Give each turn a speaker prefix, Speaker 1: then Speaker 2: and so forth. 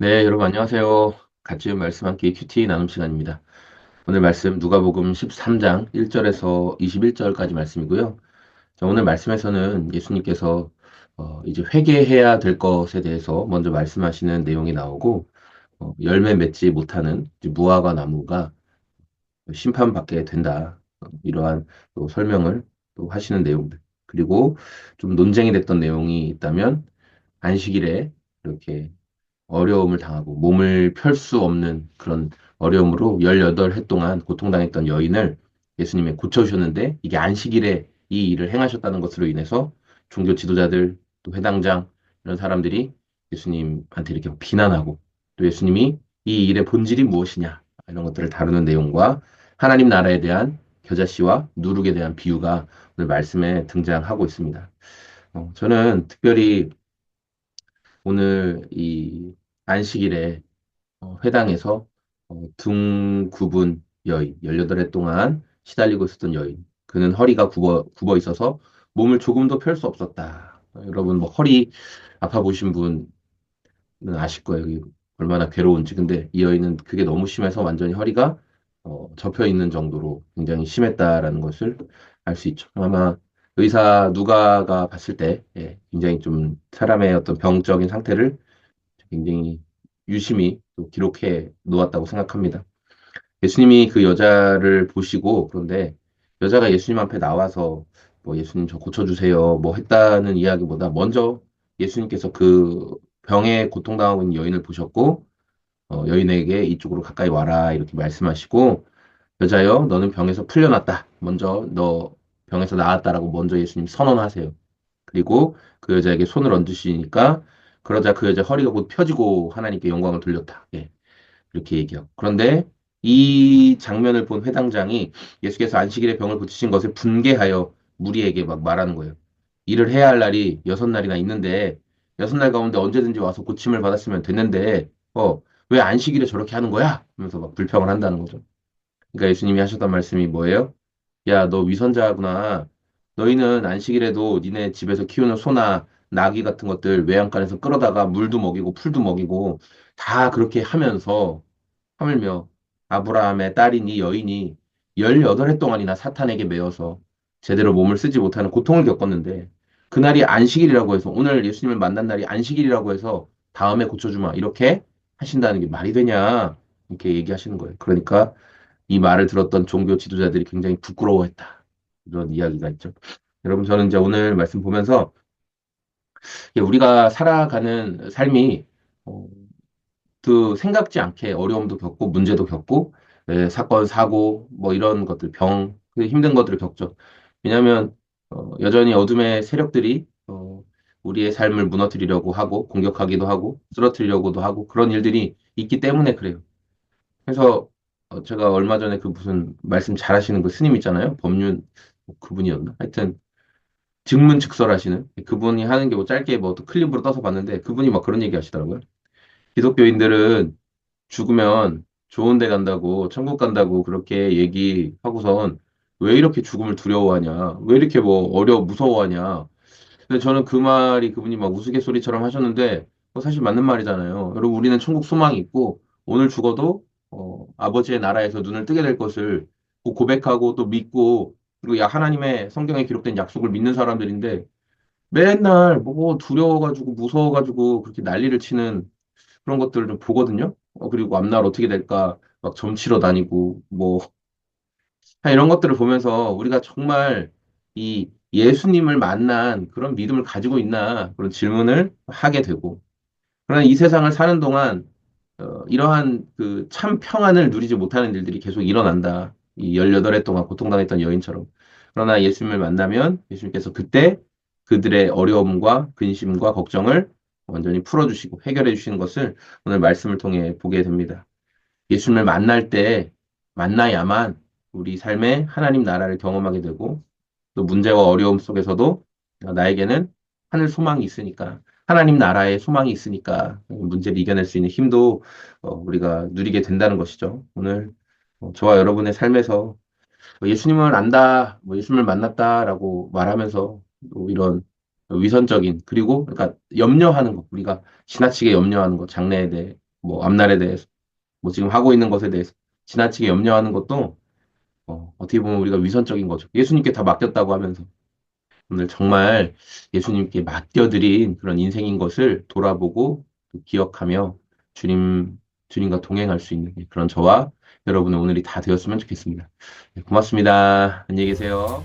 Speaker 1: 네, 여러분 안녕하세요. 같이 말씀 함께 큐티 나눔 시간입니다. 오늘 말씀 누가복음 13장 1절에서 21절까지 말씀이고요. 자, 오늘 말씀에서는 예수님께서 이제 회개해야 될 것에 대해서 먼저 말씀하시는 내용이 나오고 열매 맺지 못하는 이제 무화과 나무가 심판받게 된다. 이러한 또 설명을 또 하시는 내용들. 그리고 좀 논쟁이 됐던 내용이 있다면 안식일에 이렇게 어려움을 당하고 몸을 펼 수 없는 그런 어려움으로 18해 동안 고통당했던 여인을 예수님이 고쳐주셨는데 이게 안식일에 이 일을 행하셨다는 것으로 인해서 종교 지도자들 또 회당장 이런 사람들이 예수님한테 이렇게 비난하고 또 예수님이 이 일의 본질이 무엇이냐 이런 것들을 다루는 내용과 하나님 나라에 대한 겨자씨와 누룩에 대한 비유가 오늘 말씀에 등장하고 있습니다. 저는 특별히 오늘 이 안식일에 회당에서 등 굽은 여인, 18해 동안 시달리고 있었던 여인. 그는 허리가 굽어 있어서 몸을 조금도 펼 수 없었다. 여러분, 뭐 허리 아파 보신 분은 아실 거예요. 이게 얼마나 괴로운지. 근데 이 여인은 그게 너무 심해서 완전히 허리가 접혀 있는 정도로 굉장히 심했다라는 것을 알 수 있죠. 아마 의사 누가가 봤을 때 예, 굉장히 좀 사람의 어떤 병적인 상태를 굉장히 유심히 또 기록해 놓았다고 생각합니다. 예수님이 그 여자를 보시고 그런데 여자가 예수님 앞에 나와서 뭐 예수님 저 고쳐주세요 뭐 했다는 이야기보다 먼저 예수님께서 그 병에 고통당하고 있는 여인을 보셨고 여인에게 이쪽으로 가까이 와라 이렇게 말씀하시고 여자여 너는 병에서 풀려났다. 먼저 너 병에서 나았다라고 먼저 예수님 선언하세요. 그리고 그 여자에게 손을 얹으시니까 그러자 그 여자 허리가 곧 펴지고 하나님께 영광을 돌렸다. 예, 이렇게 얘기하고. 그런데 이 장면을 본 회당장이 예수께서 안식일에 병을 고치신 것을 분개하여 무리에게 막 말하는 거예요. 일을 해야 할 날이 6날이나 있는데 6날 가운데 언제든지 와서 고침을 받았으면 됐는데 왜 안식일에 저렇게 하는 거야? 하면서 막 불평을 한다는 거죠. 그러니까 예수님이 하셨던 말씀이 뭐예요? 야, 너 위선자구나. 너희는 안식일에도 니네 집에서 키우는 소나 나귀 같은 것들 외양간에서 끌어다가 물도 먹이고 풀도 먹이고 다 그렇게 하면서 하물며 아브라함의 딸인 이 여인이 18해 동안이나 사탄에게 매여서 제대로 몸을 쓰지 못하는 고통을 겪었는데 그날이 안식일이라고 해서 오늘 예수님을 만난 날이 안식일이라고 해서 다음에 고쳐주마 이렇게 하신다는 게 말이 되냐 이렇게 얘기하시는 거예요. 그러니까 이 말을 들었던 종교 지도자들이 굉장히 부끄러워했다. 이런 이야기가 있죠. 여러분, 저는 이제 오늘 말씀 보면서 우리가 살아가는 삶이 어, 그 생각지 않게 어려움도 겪고 문제도 겪고 사건, 사고 뭐 이런 것들, 병, 그 힘든 것들을 겪죠. 왜냐하면 여전히 어둠의 세력들이 우리의 삶을 무너뜨리려고 하고 공격하기도 하고 쓰러뜨리려고도 하고 그런 일들이 있기 때문에 그래요. 그래서 제가 얼마 전에 그 무슨 말씀 잘하시는 그 스님 있잖아요. 법륜 뭐 그분이었나? 하여튼 증문즉설하시는 그분이 하는 게 뭐 짧게 뭐 또 클립으로 떠서 봤는데 그분이 막 그런 얘기 하시더라고요. 기독교인들은 죽으면 좋은 데 간다고 천국 간다고 그렇게 얘기하고선 왜 이렇게 죽음을 두려워하냐? 왜 이렇게 뭐 무서워하냐? 근데 저는 그 말이 그분이 막 우스갯소리처럼 하셨는데 사실 맞는 말이잖아요. 여러분 우리는 천국 소망이 있고 오늘 죽어도 아버지의 나라에서 눈을 뜨게 될 것을 고백하고 또 믿고 그리고 하나님의 성경에 기록된 약속을 믿는 사람들인데 맨날 뭐 두려워가지고 무서워가지고 그렇게 난리를 치는 그런 것들을 좀 보거든요. 그리고 앞날 어떻게 될까 막 점치러 다니고 뭐 이런 것들을 보면서 우리가 정말 이 예수님을 만난 그런 믿음을 가지고 있나 그런 질문을 하게 되고 그러나 이 세상을 사는 동안 이러한 그 참 평안을 누리지 못하는 일들이 계속 일어난다. 이 18해 동안 고통당했던 여인처럼. 그러나 예수님을 만나면 예수님께서 그때 그들의 어려움과 근심과 걱정을 완전히 풀어주시고 해결해 주시는 것을 오늘 말씀을 통해 보게 됩니다. 예수님을 만날 때 만나야만 우리 삶에 하나님 나라를 경험하게 되고 또 문제와 어려움 속에서도 나에게는 하늘 소망이 있으니까 하나님 나라의 소망이 있으니까 문제를 이겨낼 수 있는 힘도 우리가 누리게 된다는 것이죠. 오늘 저와 여러분의 삶에서 예수님을 안다, 뭐 예수님을 만났다라고 말하면서 또 이런 위선적인 그리고 그러니까 염려하는 것 우리가 지나치게 염려하는 것 장래에 대해 뭐 앞날에 대해서, 뭐 지금 하고 있는 것에 대해서 지나치게 염려하는 것도 어떻게 보면 우리가 위선적인 거죠. 예수님께 다 맡겼다고 하면서 오늘 정말 예수님께 맡겨드린 그런 인생인 것을 돌아보고 또 기억하며 주님, 주님과 동행할 수 있는 그런 저와 여러분의 오늘이 다 되었으면 좋겠습니다. 네, 고맙습니다. 안녕히 계세요.